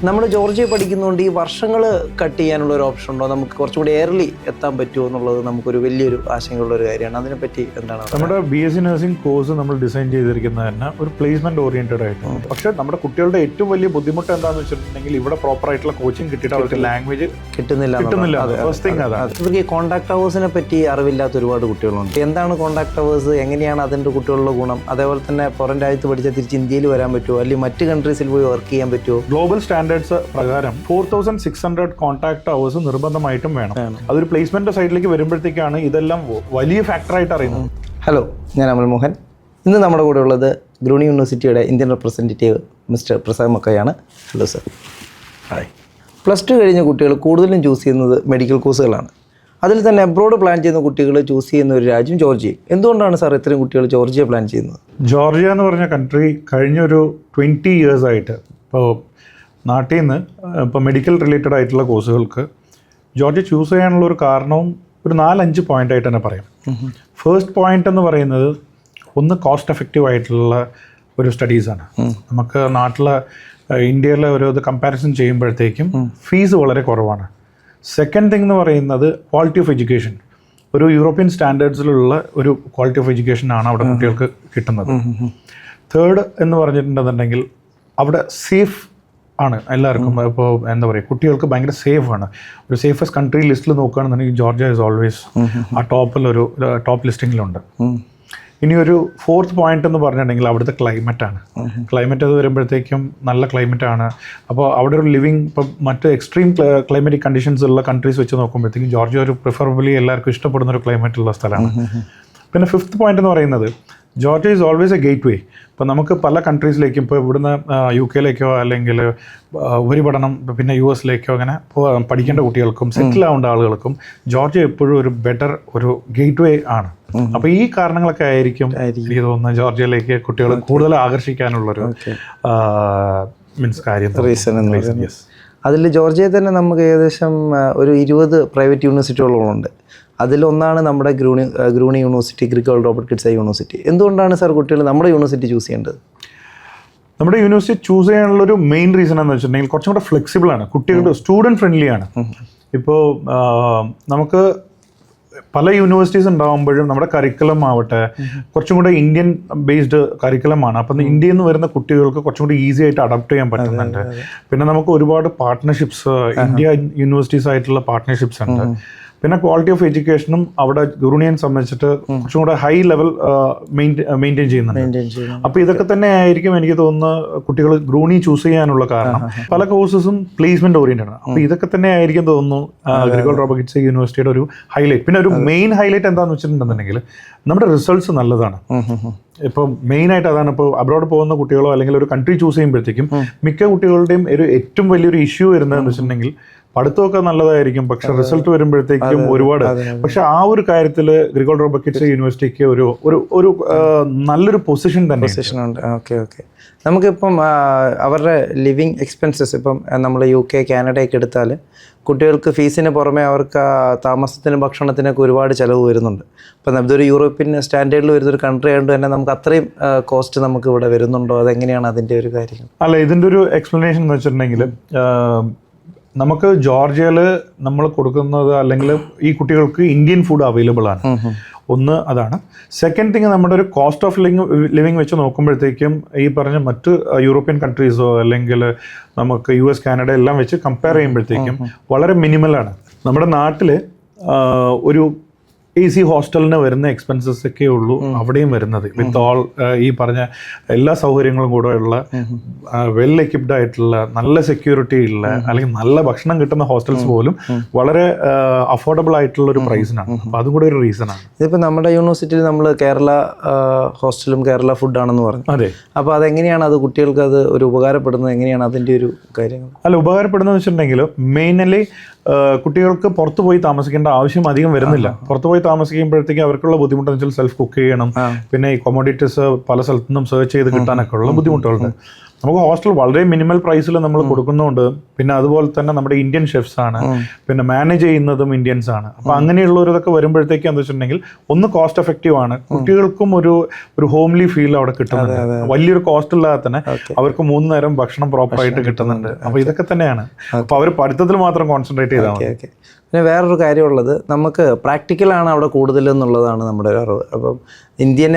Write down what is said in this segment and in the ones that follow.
നമ്മൾ ജോർജിയ പഠിക്കുന്നതുകൊണ്ട് ഈ വർഷങ്ങൾ കട്ട് ചെയ്യാനുള്ള ഒരു ഓപ്ഷൻ ഉണ്ടോ? നമുക്ക് കുറച്ചും കൂടി എയർലി എത്താൻ പറ്റുമോ എന്നുള്ളത് നമുക്കൊരു വലിയൊരു ആശങ്കയുള്ള ഒരു കാര്യമാണ്. അതിനെപ്പറ്റി എന്താണ്? നമ്മുടെ BSc നഴ്സിംഗ് കോഴ്സ് നമ്മൾ ഡിസൈൻ ചെയ്തിരിക്കുന്നത് തന്നെ ഒരു പ്ലേസ്മെന്റ് ഓറിയന്റഡ് ആയിട്ടാണ്. പക്ഷേ നമ്മുടെ കുട്ടികളുടെ ഏറ്റവും വലിയ ബുദ്ധിമുട്ട് എന്താണെന്ന് വെച്ചിട്ടുണ്ടെങ്കിൽ ഇവിടെ പ്രോപ്പർ ആയിട്ടുള്ള കോച്ചിങ് കിട്ടിയിട്ട് അവർക്ക് ലാംഗ്വേജ് കിട്ടുന്നില്ല. ഇവർക്ക് ഈ കോൺടാക്ട് അവേഴ്സിനെ പറ്റി അറിവില്ലാത്ത ഒരുപാട് കുട്ടികളുണ്ട്. എന്താണ് കോൺടാക്ട് അവേഴ്സ്, എങ്ങനെയാണ് അതിൻ്റെ കുട്ടികളുടെ ഗുണം, അതേപോലെ തന്നെ പുറം രാജ്യത്ത് പഠിച്ചാൽ തിരിച്ച് ഇന്ത്യയിൽ വരാൻ പറ്റുമോ, അല്ലെങ്കിൽ മറ്റ് കൺട്രീസിൽ പോയി വർക്ക് ചെയ്യാൻ പറ്റുമോ? ഗ്ലോബൽ സ്റ്റാൻഡേർഡ്സ് പ്രകാരം 4600 കോൺടാക്ട് അവേഴ്സ് നിർബന്ധമായിട്ടും വേണം. അതൊരു പ്ലേസ്മെന്റ് സൈഡിലേക്ക് വരുമ്പോഴത്തേക്കാണ് ഇതെല്ലാം വലിയ ഫാക്ടറായിട്ട് അറിയുന്നത്. ഹലോ, ഞാൻ അമൽ മോഹൻ. ഇന്ന് നമ്മുടെ കൂടെ ഉള്ളത് ഗ്രൂണി യൂണിവേഴ്സിറ്റിയുടെ ഇന്ത്യൻ റെപ്രസെൻറ്റേറ്റീവ് മിസ്റ്റർ പ്രസാദ് മക്കയാണ്. Hello sir. ഹായ്. +2 കഴിഞ്ഞ കുട്ടികൾ കൂടുതലും ചൂസ് ചെയ്യുന്നത് മെഡിക്കൽ കോഴ്സുകളാണ്. അതിൽ തന്നെ അബ്രോഡ് പ്ലാൻ ചെയ്യുന്ന കുട്ടികൾ ചൂസ് ചെയ്യുന്ന ഒരു രാജ്യം ജോർജിയ. എന്തുകൊണ്ടാണ് സാർ ഇത്രയും കുട്ടികൾ ജോർജിയ പ്ലാൻ ചെയ്യുന്നത്? ജോർജിയ എന്ന് പറഞ്ഞ കൺട്രി കഴിഞ്ഞൊരു 20 years ആയിട്ട് ഇപ്പോൾ നാട്ടിൽ നിന്ന് ഇപ്പോൾ മെഡിക്കൽ റിലേറ്റഡ് ആയിട്ടുള്ള കോഴ്സുകൾക്ക് ജോർജിയ ചൂസ് ചെയ്യാനുള്ള ഒരു കാരണവും ഒരു 4-5 പോയിൻ്റായിട്ട് തന്നെ പറയാം. ഫസ്റ്റ് പോയിന്റ് എന്ന് പറയുന്നത് ഒന്ന് കോസ്റ്റ് എഫക്റ്റീവ് ആയിട്ടുള്ള ഒരു സ്റ്റഡീസാണ്. നമുക്ക് നാട്ടിലെ ഇന്ത്യയിലെ ഒരു ഇത് കമ്പാരിസൺ ചെയ്യുമ്പോഴത്തേക്കും ഫീസ് വളരെ കുറവാണ്. സെക്കൻഡ് തിങ് എന്ന് പറയുന്നത് ക്വാളിറ്റി ഓഫ് എഡ്യൂക്കേഷൻ. ഒരു യൂറോപ്യൻ സ്റ്റാൻഡേർഡ്സിലുള്ള ഒരു ക്വാളിറ്റി ഓഫ് എഡ്യൂക്കേഷനാണ് അവിടെ കുട്ടികൾക്ക് കിട്ടുന്നത്. തേർഡ് എന്ന് പറഞ്ഞിട്ടുണ്ടെന്നുണ്ടെങ്കിൽ അവിടെ സേഫ് ആണ് എല്ലാവർക്കും. ഇപ്പോൾ എന്താ പറയുക, കുട്ടികൾക്ക് ഭയങ്കര സേഫാണ്. ഒരു സേഫസ്റ്റ് കൺട്രി ലിസ്റ്റിൽ നോക്കുകയാണെന്നുണ്ടെങ്കിൽ ജോർജിയ ഈസ് ഓൾവേസ് ആ ടോപ്പ് ലിസ്റ്റിങ്ങിലുണ്ട്. ഇനി ഒരു ഫോർത്ത് പോയിന്റ് എന്ന് പറഞ്ഞിട്ടുണ്ടെങ്കിൽ അവിടുത്തെ ക്ലൈമറ്റാണ്. ക്ലൈമറ്റ് അത് വരുമ്പോഴത്തേക്കും നല്ല ക്ലൈമറ്റാണ്. അപ്പോൾ അവിടെ ഒരു ലിവിങ് ഇപ്പം മറ്റ് എക്സ്ട്രീം ക്ലൈമറ്റിക് കണ്ടീഷൻസ് ഉള്ള കൺട്രീസ് വെച്ച് നോക്കുമ്പോഴത്തേക്കും ജോർജിയ ഒരു പ്രിഫറബിളി എല്ലാവർക്കും ഇഷ്ടപ്പെടുന്ന ഒരു ക്ലൈമറ്റ് ഉള്ള സ്ഥലമാണ്. പിന്നെ ഫിഫ്ത്ത് പോയിന്റ് എന്ന് പറയുന്നത് Georgia is always A gate വേ. ഇപ്പോൾ നമുക്ക് പല കൺട്രീസിലേക്കും ഇപ്പോൾ ഇവിടുന്ന് UK അല്ലെങ്കിൽ ഉപരിപഠനം പിന്നെ US അങ്ങനെ പഠിക്കേണ്ട കുട്ടികൾക്കും സെറ്റിൽ ആവേണ്ട ആളുകൾക്കും ജോർജിയ എപ്പോഴും ഒരു ബെറ്റർ ഒരു ഗേറ്റ് വേ ആണ്. അപ്പോൾ ഈ കാരണങ്ങളൊക്കെ ആയിരിക്കും എനിക്ക് തോന്നുന്നത് ജോർജിയയിലേക്ക് കുട്ടികൾ കൂടുതൽ ആകർഷിക്കാനുള്ളൊരു കാര്യം. അതിൽ ജോർജിയയിൽ തന്നെ നമുക്ക് ഏകദേശം ഒരു 20 പ്രൈവറ്റ് യൂണിവേഴ്സിറ്റികളുണ്ട്. അതിലൊന്നാണ് നമ്മുടെ ഗ്രൂണി university, Greek world Robert kids university. എന്തുകൊണ്ടാണ് സാർ കുട്ടികൾ നമ്മുടെ യൂണിവേഴ്സിറ്റി ചൂസ് ചെയ്യേണ്ടത്? നമ്മുടെ യൂണിവേഴ്സിറ്റി ചൂസ് ചെയ്യാനുള്ളൊരു മെയിൻ റീസൺ എന്ന് വെച്ചിട്ടുണ്ടെങ്കിൽ കുറച്ചും കൂടെ ഫ്ലെക്സിബിൾ ആണ്, കുട്ടികളുടെ സ്റ്റുഡൻറ്റ് ഫ്രണ്ട്ലി ആണ്. ഇപ്പോൾ നമുക്ക് പല യൂണിവേഴ്സിറ്റീസ് ഉണ്ടാകുമ്പോഴും നമ്മുടെ കരിക്കുലം ആവട്ടെ കുറച്ചും കൂടെ ഇന്ത്യൻ ബേസ്ഡ് കരിക്കുലമാണ്. അപ്പം ഇന്ത്യയിൽ നിന്ന് വരുന്ന കുട്ടികൾക്ക് കുറച്ചും കൂടി ഈസി ആയിട്ട് അഡാപ്റ്റ് ചെയ്യാൻ പറ്റുന്നുണ്ട്. പിന്നെ നമുക്ക് ഒരുപാട് പാർട്ട്ണർഷിപ്സ് ഇന്ത്യ യൂണിവേഴ്സിറ്റീസ് ആയിട്ടുള്ള പാർട്ട്ണർഷിപ്സ് ഉണ്ട്. പിന്നെ ക്വാളിറ്റി ഓഫ് എഡ്യൂക്കേഷനും അവിടെ ഗ്രൂണിയൻ സംബന്ധിച്ചിട്ട് കുറച്ചും കൂടെ ഹൈ ലെവൽ മെയിൻറ്റെയിൻ ചെയ്യുന്നുണ്ട്. അപ്പോൾ ഇതൊക്കെ തന്നെ ആയിരിക്കും എനിക്ക് തോന്നുന്നു കുട്ടികൾ ഗ്രൂണി ചൂസ് ചെയ്യാനുള്ള കാരണം. പല കോഴ്സസും പ്ലേസ്മെന്റ് ഓറിയന്റഡ് ആണ്. അപ്പോൾ ഇതൊക്കെ തന്നെ ആയിരിക്കും തോന്നുന്നു ഗ്രീക്ക് വേൾഡ് റോബർട്ട് കിഡ്സ് യൂണിവേഴ്സിറ്റിയുടെ ഒരു ഹൈലൈറ്റ്. പിന്നെ ഒരു മെയിൻ ഹൈലൈറ്റ് എന്താണെന്ന് വെച്ചിട്ടുണ്ടെന്നുണ്ടെങ്കിൽ നമ്മുടെ റിസൾട്ട്സ് നല്ലതാണ്. ഇപ്പോൾ മെയിനായിട്ട് അതാണ്. ഇപ്പോൾ അബ്രോഡ് പോകുന്ന കുട്ടികളോ അല്ലെങ്കിൽ ഒരു കൺട്രി ചൂസ് ചെയ്യുമ്പോഴത്തേക്കും മിക്ക കുട്ടികളുടെയും ഒരു ഏറ്റവും വലിയൊരു ഇഷ്യൂ വരുന്നതെന്ന് വെച്ചിട്ടുണ്ടെങ്കിൽ പഠിത്തമൊക്കെ നല്ലതായിരിക്കും, പക്ഷെ റിസൾട്ട് വരുമ്പോഴത്തേക്കും ഒരുപാട്. പക്ഷെ ആ ഒരു കാര്യത്തിൽ ഗ്രീക്ക് വേൾഡ് റോബർട്ട് കിഡ്സ് യൂണിവേഴ്സിറ്റിക്ക് ഒരു നല്ലൊരു പൊസിഷൻ ഉണ്ട്. ഓക്കെ. നമുക്കിപ്പം അവരുടെ ലിവിങ് എക്സ്പെൻസസ് ഇപ്പം നമ്മൾ UK, കാനഡയൊക്കെ എടുത്താൽ കുട്ടികൾക്ക് ഫീസിന് പുറമെ അവർക്ക് താമസത്തിനും ഭക്ഷണത്തിനൊക്കെ ഒരുപാട് ചിലവ് വരുന്നുണ്ട്. അപ്പം ഇതൊരു യൂറോപ്യൻ സ്റ്റാൻഡേർഡിൽ വരുന്നൊരു കൺട്രി ആയതുകൊണ്ട് തന്നെ നമുക്ക് അത്രയും കോസ്റ്റ് നമുക്ക് ഇവിടെ വരുന്നുണ്ടോ? അതെങ്ങനെയാണ് അതിൻ്റെ ഒരു കാര്യം? അല്ല, ഇതിൻ്റെ ഒരു എക്സ്പ്ലനേഷൻ എന്ന് വെച്ചിട്ടുണ്ടെങ്കിൽ നമുക്ക് ജോർജിയയിൽ നമ്മൾ കൊടുക്കുന്നത് അല്ലെങ്കിൽ ഈ കുട്ടികൾക്ക് ഇന്ത്യൻ ഫുഡ് അവൈലബിൾ ആണ്. ഒന്ന് അതാണ്. സെക്കൻഡ് തിങ്, നമ്മുടെ ഒരു കോസ്റ്റ് ഓഫ് ലിവിങ് വെച്ച് നോക്കുമ്പോഴത്തേക്കും ഈ പറഞ്ഞ മറ്റ് യൂറോപ്യൻ കൺട്രീസോ അല്ലെങ്കിൽ നമുക്ക് US, കാനഡ എല്ലാം വെച്ച് കമ്പയർ ചെയ്യുമ്പോഴത്തേക്കും വളരെ മിനിമലാണ്. നമ്മുടെ നാട്ടിൽ ഒരു AC ഹോസ്റ്റലിന് വരുന്ന എക്സ്പെൻസസ് ഒക്കെ ഉള്ളൂ അവിടെയും വരുന്നത്. വിത്ത് ഓൾ ഈ പറഞ്ഞ എല്ലാ സൗകര്യങ്ങളും കൂടെ ഉള്ള വെൽ എക്യുപ്ഡ് ആയിട്ടുള്ള നല്ല സെക്യൂരിറ്റി ഉള്ള അല്ലെങ്കിൽ നല്ല ഭക്ഷണം കിട്ടുന്ന ഹോസ്റ്റൽസ് പോലും വളരെ അഫോർഡബിൾ ആയിട്ടുള്ള ഒരു പ്രൈസിനാണ്. അപ്പോൾ അതും കൂടെ ഒരു റീസണാണ്. ഇതിപ്പോൾ നമ്മുടെ യൂണിവേഴ്സിറ്റിയിൽ നമ്മൾ കേരള ഹോസ്റ്റലും കേരള ഫുഡാണെന്ന് പറഞ്ഞു. അതെ. അപ്പോൾ അതെങ്ങനെയാണ് അത് കുട്ടികൾക്ക് അത് ഒരു ഉപകാരപ്പെടുന്നത്? എങ്ങനെയാണ് അതിൻ്റെ ഒരു കാര്യങ്ങൾ? അല്ല, ഉപകാരപ്പെടുന്നതെന്ന് വെച്ചിട്ടുണ്ടെങ്കിൽ മെയിൻലി കുട്ടികൾക്ക് പുറത്തു പോയി താമസിക്കേണ്ട ആവശ്യം അധികം വരുന്നില്ല. പുറത്തു പോയി താമസിക്കുമ്പോഴത്തേക്കും അവർക്കുള്ള ബുദ്ധിമുട്ടെന്ന് വെച്ചാൽ സെൽഫ് കുക്ക് ചെയ്യണം, പിന്നെ ഈ കൊമോഡിറ്റീസ് പല സ്ഥലത്തു നിന്നും സെർച്ച് ചെയ്ത് കിട്ടാനൊക്കെ ഉള്ള ബുദ്ധിമുട്ടുകളുണ്ട്. നമുക്ക് ഹോസ്റ്റൽ വളരെ മിനിമൽ പ്രൈസിൽ നമ്മൾ കൊടുക്കുന്നുണ്ട്. പിന്നെ അതുപോലെ തന്നെ നമ്മുടെ ഇന്ത്യൻ ഷെഫ്സ് ആണ്, പിന്നെ മാനേജ് ചെയ്യുന്നതും ഇന്ത്യൻസ് ആണ്. അപ്പോൾ അങ്ങനെയുള്ളവരൊക്കെ വരുമ്പോഴത്തേക്ക് എന്താ വെച്ചിട്ടുണ്ടെങ്കിൽ ഒന്ന് കോസ്റ്റ് എഫക്റ്റീവ് ആണ്, കുട്ടികൾക്കും ഒരു ഹോംലി ഫീൽ അവിടെ കിട്ടുന്നുണ്ട്. വലിയൊരു കോസ്റ്റ് ഇല്ലാതെ തന്നെ അവർക്ക് 3 നേരം ഭക്ഷണം പ്രോപ്പറായിട്ട് കിട്ടുന്നുണ്ട്. അപ്പോൾ ഇതൊക്കെ തന്നെയാണ്. അപ്പോൾ അവർ പഠിത്തത്തിൽ മാത്രം കോൺസെൻട്രേറ്റ് ചെയ്താൽ മതി. പിന്നെ വേറൊരു കാര്യമുള്ളത്, നമുക്ക് പ്രാക്ടിക്കലാണ് അവിടെ കൂടുതൽ എന്നുള്ളതാണ് നമ്മുടെ ഒരു അറിവ്. അപ്പം ഇന്ത്യൻ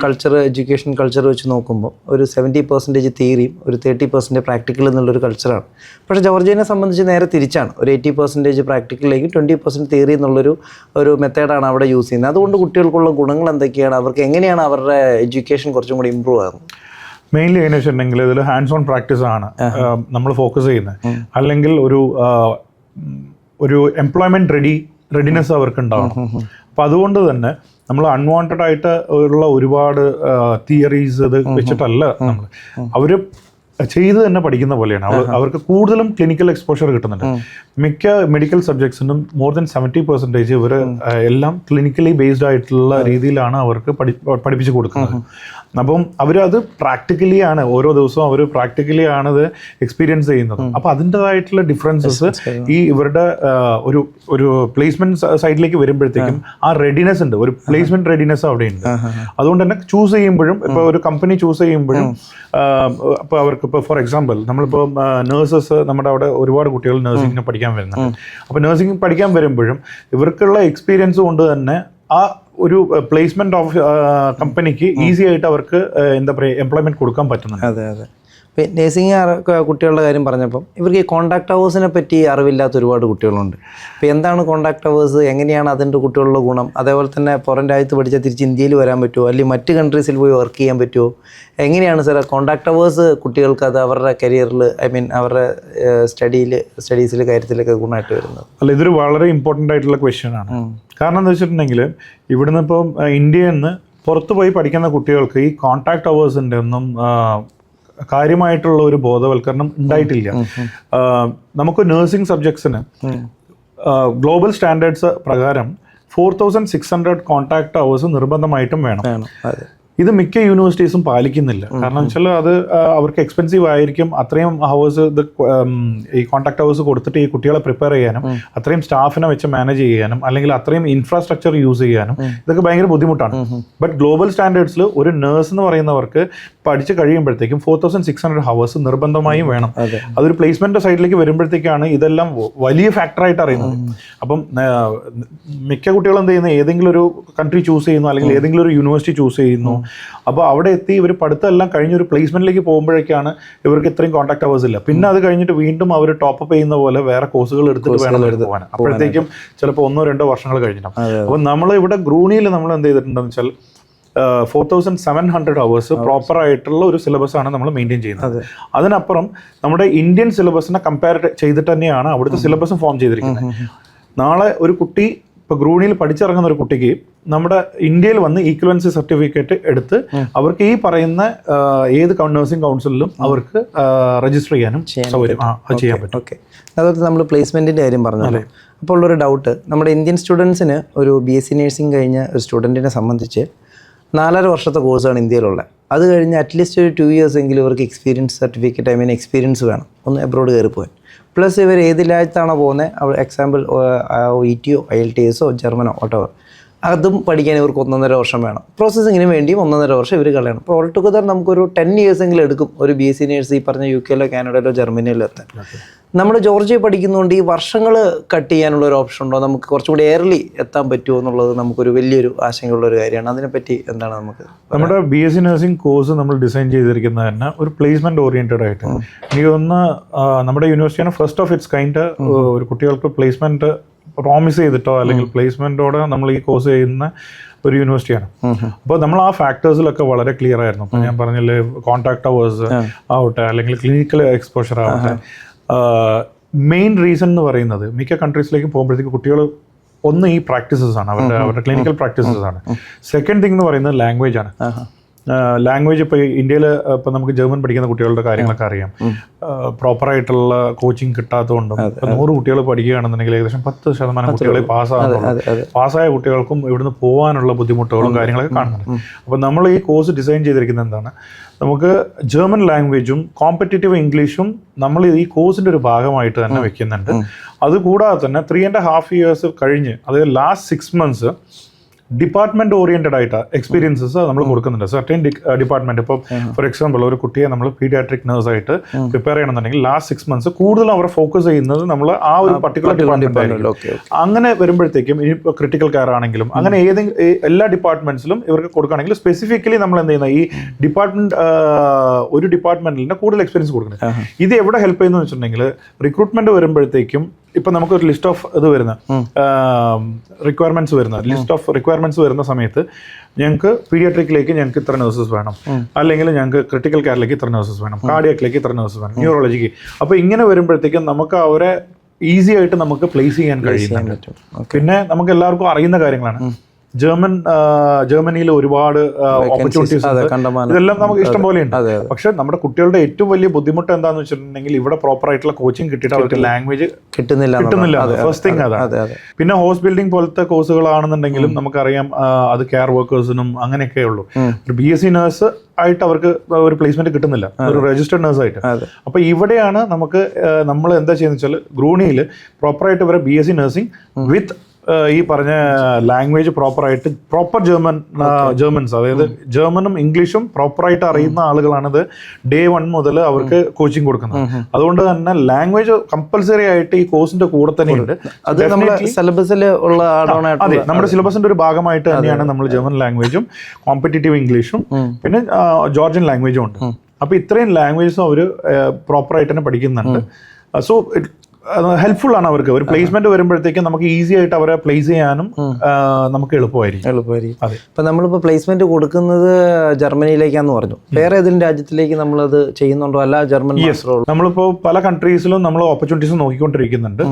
കൾച്ചർ, എഡ്യൂക്കേഷൻ കൾച്ചർ വെച്ച് നോക്കുമ്പോൾ ഒരു 70% തിയറിയും ഒരു 30% പ്രാക്ടിക്കൽ എന്നുള്ളൊരു കൾച്ചറാണ്. പക്ഷേ ജോർജിയനെ സംബന്ധിച്ച് നേരെ തിരിച്ചാണ്. ഒരു 80% പ്രാക്ടിക്കലിലേക്ക് 20% തിയറി എന്നുള്ളൊരു മെത്തേഡാണ് അവിടെ യൂസ് ചെയ്യുന്നത്. അതുകൊണ്ട് കുട്ടികൾക്കുള്ള ഗുണങ്ങൾ എന്തൊക്കെയാണ്, അവർക്ക് എങ്ങനെയാണ് അവരുടെ എഡ്യൂക്കേഷൻ കുറച്ചും കൂടി ഇമ്പ്രൂവ് ആകുന്നത്? മെയിൻലി എങ്ങനെ വെച്ചിട്ടുണ്ടെങ്കിൽ ഇതിൽ ഹാൻഡ്സ് ഓൺ പ്രാക്ടീസ് ആണ് നമ്മൾ ഫോക്കസ് ചെയ്യുന്നത്. അല്ലെങ്കിൽ ഒരു എംപ്ലോയ്മെൻറ്റ് റെഡിനെസ് അവർക്ക് ഉണ്ടാവണം. അപ്പം അതുകൊണ്ട് തന്നെ നമ്മൾ അൺവാണ്ടഡ് ആയിട്ട് ഉള്ള ഒരുപാട് തിയറീസ് ഇത് വെച്ചിട്ടല്ല നമ്മൾ അവർ ചെയ്ത് തന്നെ പഠിക്കുന്ന പോലെയാണ്. അവർക്ക് കൂടുതലും ക്ലിനിക്കൽ എക്സ്പോഷർ കിട്ടുന്നുണ്ട്. മിക്ക മെഡിക്കൽ സബ്ജക്ട്സിനും മോർ ദാൻ 70% ഇവർ എല്ലാം ക്ലിനിക്കലി ബേസ്ഡ് ആയിട്ടുള്ള രീതിയിലാണ് അവർക്ക് പഠിപ്പിച്ച് കൊടുക്കുന്നത്. അപ്പം അവരത് പ്രാക്ടിക്കലി ആണ്, ഓരോ ദിവസവും അവർ പ്രാക്ടിക്കലി ആണത് എക്സ്പീരിയൻസ് ചെയ്യുന്നത്. അപ്പോൾ അതിൻ്റെതായിട്ടുള്ള ഡിഫറൻസസ് ഈ ഇവരുടെ ഒരു പ്ലേസ്മെന്റ് സൈഡിലേക്ക് വരുമ്പോഴത്തേക്കും ആ റെഡിനെസ് ഉണ്ട്, ഒരു പ്ലേസ്മെന്റ് റെഡിനെസ് അവിടെ ഉണ്ട്. അതുകൊണ്ട് തന്നെ ചൂസ് ചെയ്യുമ്പോഴും, ഇപ്പോൾ ഒരു കമ്പനി ചൂസ് ചെയ്യുമ്പോഴും, ഇപ്പോൾ അവർക്ക് ഇപ്പോൾ ഫോർ എക്സാമ്പിൾ നമ്മളിപ്പോൾ നേഴ്സസ്, നമ്മുടെ അവിടെ ഒരുപാട് കുട്ടികൾ നേഴ്സിങ്ങിന് പഠിക്കാൻ വരുന്നുണ്ട്. അപ്പോൾ നേഴ്സിംഗ് പഠിക്കാൻ വരുമ്പോഴും ഇവർക്കുള്ള എക്സ്പീരിയൻസ് കൊണ്ട് തന്നെ ആ ഒരു പ്ലേസ്മെന്റ് ഓഫ് കമ്പനിക്ക് ഈസി ആയിട്ട് അവർക്ക് എന്താ പറയുക എംപ്ലോയ്മെന്റ് കൊടുക്കാൻ പറ്റുന്നുണ്ട്. അതെ. ഇപ്പോൾ നേഴ്സിംഗ് കുട്ടികളുടെ കാര്യം പറഞ്ഞപ്പം ഇവർക്ക് ഈ കോൺടാക്ട് അവേഴ്സിനെ പറ്റി അറിവില്ലാത്ത ഒരുപാട് കുട്ടികളുണ്ട്. അപ്പോൾ എന്താണ് കോൺടാക്ട് അവേഴ്സ്, എങ്ങനെയാണ് അതിൻ്റെ കുട്ടികളുടെ ഗുണം, അതേപോലെ തന്നെ പുറം രാജ്യത്ത് പഠിച്ചാൽ തിരിച്ച് ഇന്ത്യയിൽ വരാൻ പറ്റുമോ, അല്ലെങ്കിൽ മറ്റ് കൺട്രീസിൽ പോയി വർക്ക് ചെയ്യാൻ പറ്റുമോ, എങ്ങനെയാണ് സാർ കോൺടാക്ട് അവേഴ്സ് കുട്ടികൾക്ക് അത് അവരുടെ കരിയറിൽ, അവരുടെ സ്റ്റഡീസിൽ കാര്യത്തിലൊക്കെ ഗുണമായിട്ട് വരുന്നത്? അല്ല, ഇതൊരു വളരെ ഇമ്പോർട്ടൻ്റ് ആയിട്ടുള്ള ക്വസ്റ്റ്യൻ ആണ്. കാരണം എന്താ വെച്ചിട്ടുണ്ടെങ്കിൽ ഇവിടുന്ന് ഇപ്പം ഇന്ത്യയിൽ നിന്ന് പുറത്ത് പോയി പഠിക്കുന്ന കുട്ടികൾക്ക് ഈ കോൺടാക്ട് അവേഴ്സിൻ്റെ ഒന്നും കാര്യമായിട്ടുള്ള ഒരു ബോധവൽക്കരണം ഉണ്ടായിട്ടില്ല. നമുക്ക് നഴ്സിംഗ് സബ്ജക്ട്സിന് ഗ്ലോബൽ സ്റ്റാൻഡേർഡ്സ് പ്രകാരം 4600 കോൺടാക്ട് അവേഴ്സ് നിർബന്ധമായിട്ടും വേണം. ഇത് മിക്ക യൂണിവേഴ്സിറ്റീസും പാലിക്കുന്നില്ല. കാരണം വെച്ചാൽ അത് അവർക്ക് എക്സ്പെൻസീവ് ആയിരിക്കും. അത്രയും ഹവേഴ്സ് ഈ കോൺടാക്ട് ഹവേഴ്സ് കൊടുത്തിട്ട് ഈ കുട്ടികളെ പ്രിപ്പയർ ചെയ്യാനും അത്രയും സ്റ്റാഫിനെ വെച്ച് മാനേജ് ചെയ്യാനും അല്ലെങ്കിൽ അത്രയും ഇൻഫ്രാസ്ട്രക്ചർ യൂസ് ചെയ്യാനും ഇതൊക്കെ ഭയങ്കര ബുദ്ധിമുട്ടാണ്. ബട്ട് ഗ്ലോബൽ സ്റ്റാൻഡേർഡ്സിൽ ഒരു നേഴ്സ് എന്ന് പറയുന്നവർക്ക് പഠിച്ച് കഴിയുമ്പോഴത്തേക്കും 4600 ഹവേഴ്സ് നിർബന്ധമായും വേണം. അതൊരു പ്ലേസ്മെന്റ് സൈഡിലേക്ക് വരുമ്പോഴത്തേക്കാണ് ഇതെല്ലാം വലിയ ഫാക്ടറായിട്ട് അറിയുന്നത്. അപ്പം മിക്ക കുട്ടികളും എന്ത് ചെയ്യുന്നത്, ഏതെങ്കിലും ഒരു കൺട്രി ചൂസ് ചെയ്യുന്നു അല്ലെങ്കിൽ ഏതെങ്കിലും ഒരു യൂണിവേഴ്സിറ്റി ചൂസ് ചെയ്യുന്നു. അപ്പോൾ അവിടെ എത്തി ഇവർ പഠിത്തമെല്ലാം കഴിഞ്ഞൊരു പ്ലേസ്മെന്റിലേക്ക് പോകുമ്പോഴേക്കാണ് ഇവർക്ക് ഇത്രയും കോൺടാക്ട് അവേഴ്സ് ഇല്ല. പിന്നെ അത് കഴിഞ്ഞിട്ട് വീണ്ടും അവർ ടോപ്പ് ചെയ്യുന്ന പോലെ വേറെ കോഴ്സുകൾ എടുത്തിട്ട് വേണം പോകാൻ. അപ്പോഴത്തേക്കും ചിലപ്പോൾ 1-2 വർഷങ്ങൾ കഴിഞ്ഞിട്ടുണ്ടാവും. അപ്പോൾ നമ്മൾ ഇവിടെ ഗ്രൂണിയിൽ നമ്മൾ എന്ത് ചെയ്തിട്ടുണ്ടെന്ന് വെച്ചാൽ 4700 അവേഴ്സ് പ്രോപ്പർ ആയിട്ടുള്ള ഒരു സിലബസ് ആണ് നമ്മൾ മെയിൻറ്റെയിൻ ചെയ്യുന്നത്. അതിനപ്പുറം നമ്മുടെ ഇന്ത്യൻ സിലബസിനെ കമ്പയർ ചെയ്തിട്ട് തന്നെയാണ് അവിടുത്തെ സിലബസും ഫോം ചെയ്തിരിക്കുന്നത്. നാളെ ഒരു കുട്ടി ഇപ്പോൾ ഗ്രൂണിയിൽ പഠിച്ചിറങ്ങുന്ന ഒരു കുട്ടിക്ക് നമ്മുടെ ഇന്ത്യയിൽ വന്ന് ഈക്വലൻസി സർട്ടിഫിക്കറ്റ് എടുത്ത് അവർക്ക് ഈ പറയുന്ന ഏത് നഴ്സിംഗ് കൗൺസിലിലും അവർക്ക് രജിസ്റ്റർ ചെയ്യാനും സൗകര്യം ചെയ്യാൻ പറ്റും. ഓക്കെ, അതുപോലെ നമ്മൾ പ്ലേസ്മെൻറ്റിൻ്റെ കാര്യം പറഞ്ഞല്ലോ. അപ്പോൾ ഉള്ളൊരു ഡൗട്ട്, നമ്മുടെ ഇന്ത്യൻ സ്റ്റുഡൻസിന് ഒരു BSc നഴ്സിംഗ് കഴിഞ്ഞ ഒരു സ്റ്റുഡൻറ്റിനെ സംബന്ധിച്ച് 4.5 വർഷത്തെ കോഴ്സാണ് ഇന്ത്യയിലുള്ളത്. അത് കഴിഞ്ഞ് അറ്റ്ലീസ്റ്റ് ഒരു 2 ഇയേഴ്സ് എങ്കിലും ഇവർക്ക് എക്സ്പീരിയൻസ് സർട്ടിഫിക്കറ്റ് എക്സ്പീരിയൻസ് വേണം, ഒന്ന് എബ്രോഡ് കയറി പോകാൻ. പ്ലസ് ഇവർ ഏത് രാജ്യത്താണോ പോകുന്നത്, എക്സാമ്പിൾ OETയോ IELTS ജർമ്മനോ വോട്ടവർ, അതും പഠിക്കാൻ ഇവർക്ക് 1.5 വർഷം വേണം. പ്രോസസ്സിങ്ങിന് വേണ്ടിയും 1.5 വർഷം ഇവർ കളയണം. അപ്പോൾ ഓൾ ടുഗദർ നമുക്കൊരു 10 ഇയേഴ്സ് എങ്കിലും എടുക്കും ഒരു BSc നേഴ്സ് ഈ പറഞ്ഞ UK-ലോ കാനഡയിലോ ജർമ്മനിയിലോ എത്താൻ. നമ്മൾ ജോർജിയ പഠിക്കുന്നതുകൊണ്ട് ഈ വർഷങ്ങൾ കട്ട് ചെയ്യാനുള്ള ഒരു ഓപ്ഷൻ ഉണ്ടോ, നമുക്ക് കുറച്ചുകൂടി എയർലി എത്താൻ പറ്റുമോ എന്നുള്ളത് നമുക്കൊരു വലിയൊരു ആശങ്കയുള്ള ഒരു കാര്യമാണ്. അതിനെപ്പറ്റി എന്താണ് നമുക്ക്? നമ്മുടെ BSc നഴ്സിംഗ് കോഴ്സ് നമ്മൾ ഡിസൈൻ ചെയ്തിരിക്കുന്നത് തന്നെ ഒരു പ്ലേസ്മെന്റ് ഓറിയന്റഡ് ആയിട്ട്. എനിക്ക് തോന്നുന്നു നമ്മുടെ യൂണിവേഴ്സിറ്റിയാണ് ഫസ്റ്റ് ഓഫ് ഇറ്റ്സ് കൈൻഡ് ഒരു കുട്ടികൾക്ക് പ്ലേസ്മെന്റ് പ്രോമിസ് ചെയ്തിട്ടോ അല്ലെങ്കിൽ പ്ലേസ്മെന്റോടെ നമ്മൾ ഈ കോഴ്സ് ചെയ്യുന്ന ഒരു യൂണിവേഴ്സിറ്റിയാണ്. അപ്പോൾ നമ്മൾ ആ ഫാക്ടേഴ്സിലൊക്കെ വളരെ ക്ലിയർ ആയിരുന്നു. അപ്പോൾ ഞാൻ പറഞ്ഞില്ലേ, കോൺടാക്ട് അവേഴ്സ് ആവട്ടെ അല്ലെങ്കിൽ ക്ലിനിക്കൽ എക്സ്പോഷർ ആവട്ടെ. മെയിൻ റീസൺ എന്ന് പറയുന്നത് മിക്ക കൺട്രീസിലേക്ക് പോകുമ്പോഴത്തേക്ക് കുട്ടികൾ ഒന്ന് ഈ പ്രാക്ടീസസ് ആണ്, അവരുടെ ക്ലിനിക്കൽ പ്രാക്ടീസസ് ആണ്. സെക്കൻഡ് തിങ് എന്ന് പറയുന്നത് ലാംഗ്വേജ് ആണ്. ലാംഗ്വേജ് ഇപ്പോൾ ഇന്ത്യയിൽ ഇപ്പം നമുക്ക് ജർമ്മൻ പഠിക്കുന്ന കുട്ടികളുടെ കാര്യങ്ങളൊക്കെ അറിയാം. പ്രോപ്പറായിട്ടുള്ള കോച്ചിങ് കിട്ടാത്തതുകൊണ്ടും 100 കുട്ടികൾ പഠിക്കുകയാണെന്നുണ്ടെങ്കിൽ ഏകദേശം 10% കുട്ടികളെ പാസ്സായ കുട്ടികൾക്കും ഇവിടുന്ന് പോകാനുള്ള ബുദ്ധിമുട്ടുകളും കാര്യങ്ങളൊക്കെ കാണുന്നുണ്ട്. അപ്പോൾ നമ്മൾ ഈ കോഴ്സ് ഡിസൈൻ ചെയ്തിരിക്കുന്നത് എന്താണ്, നമുക്ക് ജർമ്മൻ ലാംഗ്വേജും കോമ്പറ്റേറ്റീവ് ഇംഗ്ലീഷും നമ്മൾ ഈ കോഴ്സിൻ്റെ ഒരു ഭാഗമായിട്ട് തന്നെ വെക്കുന്നുണ്ട്. അതുകൂടാതെ തന്നെ 3.5 years കഴിഞ്ഞ്, അതായത് ലാസ്റ്റ് 6 months ഡിപ്പാർട്ട്മെന്റ് ഓറിയന്റഡ് ആയിട്ട് എക്സ്പീരിയൻസസ് നമ്മൾ കൊടുക്കുന്നുണ്ട്. സർട്ടൻ ഡിപ്പാർട്ട്മെന്റ്, ഇപ്പോൾ ഫോർ എക്സാമ്പിൾ ഒരു കുട്ടിയെ നമ്മൾ പീഡിയാട്രിക് നഴ്സായിട്ട് പ്രിപ്പയർ ചെയ്യണമെന്നുണ്ടെങ്കിൽ ലാസ്റ്റ് 6 months കൂടുതൽ അവർ ഫോക്കസ് ചെയ്യുന്നത് നമ്മൾ ആ ഒരു പർട്ടിക്കുലർ ഡിപ്പാർട്ട്മെന്റ് ആയിരിക്കും. അങ്ങനെ വരുമ്പോഴത്തേക്കും ഇനിയിപ്പോൾ ക്രിട്ടിക്കൽ കെയർ ആണെങ്കിലും അങ്ങനെ എല്ലാ ഡിപ്പാർട്ട്മെന്റ്സിലും ഇവർക്ക് കൊടുക്കുകയാണെങ്കിൽ സ്പെസിഫിക്കലി നമ്മൾ എന്ത് ചെയ്യുന്ന ഈ ഒരു ഡിപ്പാർട്ട്മെന്റിന് കൂടുതൽ എക്സ്പീരിയൻസ് കൊടുക്കുന്നത്. ഇത് എവിടെ ഹെൽപ്പ് ചെയ്യുന്നു വെച്ചിട്ടുണ്ടെങ്കിൽ റിക്രൂട്ട്മെന്റ് വരുമ്പോഴത്തേക്കും ഇപ്പം നമുക്കൊരു list of list of requirements വരുന്ന സമയത്ത് ഞങ്ങൾക്ക് പീഡിയാട്രിക്കിലേക്ക് ഞങ്ങൾക്ക് ഇത്ര നഴ്സസ് വേണം, അല്ലെങ്കിൽ ഞങ്ങൾക്ക് ക്രിട്ടിക്കൽ കെയറിലേക്ക് ഇത്ര നഴ്സസ് വേണം, കാർഡിയാക്കിലേക്ക് ഇത്ര നഴ്സസ് വേണം, ന്യൂറോളജിക്ക്. അപ്പോൾ ഇങ്ങനെ വരുമ്പോഴത്തേക്കും നമുക്ക് അവരെ ഈസി ആയിട്ട് നമുക്ക് പ്ലേസ് ചെയ്യാൻ കഴിയുന്നുണ്ട്. പിന്നെ നമുക്ക് എല്ലാവർക്കും അറിയുന്ന കാര്യങ്ങളാണ്, ജർമ്മനിയിൽ ഒരുപാട് ഓപ്പർച്യൂണിറ്റീസ് ഇതെല്ലാം നമുക്ക് ഇഷ്ടം പോലെ ഉണ്ട്. പക്ഷെ നമ്മുടെ കുട്ടികളുടെ ഏറ്റവും വലിയ ബുദ്ധിമുട്ട് എന്താണെന്ന് വെച്ചിട്ടുണ്ടെങ്കിൽ ഇവിടെ പ്രോപ്പർ ആയിട്ടുള്ള കോച്ചിങ് കിട്ടിയിട്ട് അവർക്ക് ലാംഗ്വേജ് കിട്ടുന്നില്ല. ഫസ്റ്റ് തിങ് അതാണ്. പിന്നെ ഹൗസ് ബിൽഡിംഗ് പോലത്തെ കോഴ്സുകളാണെന്നുണ്ടെങ്കിലും നമുക്കറിയാം അത് കെയർ വർക്കേഴ്സിനും അങ്ങനെയൊക്കെ ഉള്ളൂ. ഒരു BSc നഴ്സ് ആയിട്ട് അവർക്ക് ഒരു പ്ലേസ്മെന്റ് കിട്ടുന്നില്ല, ഒരു രജിസ്റ്റേർഡ് നഴ്സ് ആയിട്ട്. അപ്പൊ ഇവിടെയാണ് നമുക്ക് നമ്മൾ എന്താ ചെയ്യുന്നത് വെച്ചാൽ ഗ്രൂണിയിൽ പ്രോപ്പറായിട്ട് ഇവരെ BSc നഴ്സിംഗ് വിത്ത് ഈ പറഞ്ഞ ലാംഗ്വേജ് പ്രോപ്പർ ജർമൻസ്, അതായത് ജർമ്മനും ഇംഗ്ലീഷും പ്രോപ്പറായിട്ട് അറിയുന്ന ആളുകളാണിത് Day 1 മുതൽ അവർക്ക് കോച്ചിങ് കൊടുക്കുന്നത്. അതുകൊണ്ട് തന്നെ ലാംഗ്വേജ് കമ്പൽസറി ആയിട്ട് ഈ കോഴ്സിന്റെ കൂടെ തന്നെയുണ്ട്. അത് നമ്മുടെ സിലബസിൽ ഉള്ള അതെ, നമ്മുടെ സിലബസിന്റെ ഒരു ഭാഗമായിട്ട് തന്നെയാണ് നമ്മൾ ജർമ്മൻ ലാംഗ്വേജും കോമ്പറ്റേറ്റീവ് ഇംഗ്ലീഷും പിന്നെ ജോർജിയൻ ലാംഗ്വേജും ഉണ്ട്. അപ്പൊ ഇത്രയും ലാംഗ്വേജസും അവർ പ്രോപ്പറായിട്ട് തന്നെ പഠിക്കുന്നുണ്ട്. സോ ഹെൽപ്ഫുൾ ആണ് അവർക്ക്. ഒരു പ്ലേസ്മെന്റ് വരുമ്പോഴത്തേക്കും നമുക്ക് ഈസി ആയിട്ട് അവരെ പ്ലേസ് ചെയ്യാനും നമുക്ക് എളുപ്പമായിരിക്കും. അതെ, ഇപ്പൊ നമ്മളിപ്പോ പ്ലേസ്മെന്റ് കൊടുക്കുന്നത് ജർമ്മനിയിലേക്കാന്ന് പറഞ്ഞു, വേറെ ഏതെങ്കിലും രാജ്യത്തിലേക്ക് നമ്മളത് ചെയ്യുന്നുണ്ടോ? അല്ല ജർമ്മൻ നമ്മളിപ്പോ പല കൺട്രീസിലും നമ്മൾ ഓപ്പർച്യൂണിറ്റീസ് നോക്കിക്കൊണ്ടിരിക്കുന്നുണ്ട്.